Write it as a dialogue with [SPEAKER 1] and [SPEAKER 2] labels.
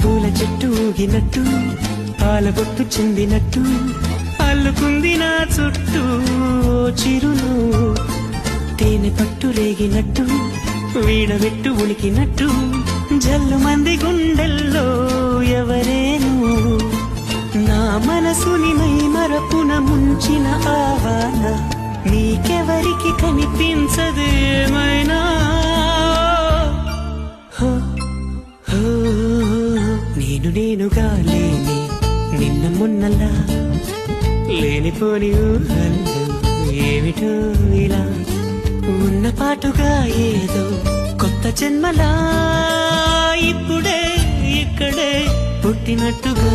[SPEAKER 1] పూల చెట్టు ఊగినట్టు పాలబొట్టు చెందినట్టు అల్లుకుంది నా చుట్టూ చిరును తేనె పట్టు రేగినట్టు వీణవెట్టు ఉనికినట్టు జల్లు మంది గుండెల్లో ఎవరేను నా మనసుని మై మరపున ముంచిన ఆవాన నీకెవరికి కనిపించదేమైనా నేనుగా లేని నిన్న మొన్నలా లేనిపోని ఊహల్లో ఏమిటో ఇలా ఉన్న పాటుగా ఏదో కొత్త జన్మలా ఇప్పుడే ఇక్కడే పుట్టినట్టుగా